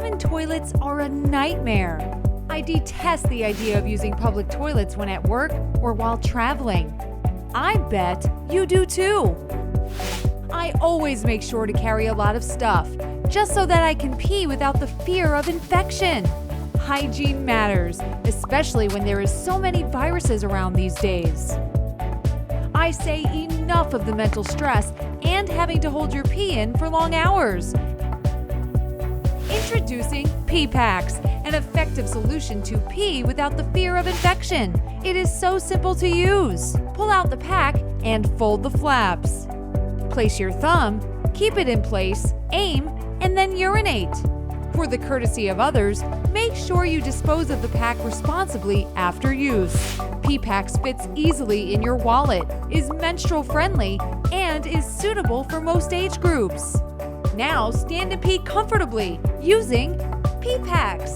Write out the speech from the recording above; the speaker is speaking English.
Common toilets are a nightmare. I detest the idea of using public toilets when at work or while traveling. I bet you do too. I always make sure to carry a lot of stuff, just so that I can pee without the fear of infection. Hygiene matters, especially when there is so many viruses around these days. I say enough of the mental stress and having to hold your pee in for long hours. Introducing Peepacks, an effective solution to pee without the fear of infection. It is so simple to use. Pull out the pack and fold the flaps. Place your thumb, keep it in place, aim, and then urinate. For the courtesy of others, make sure you dispose of the pack responsibly after use. Peepacks fits easily in your wallet, is menstrual friendly, and is suitable for most age groups. Now stand and pee comfortably using Peepacks.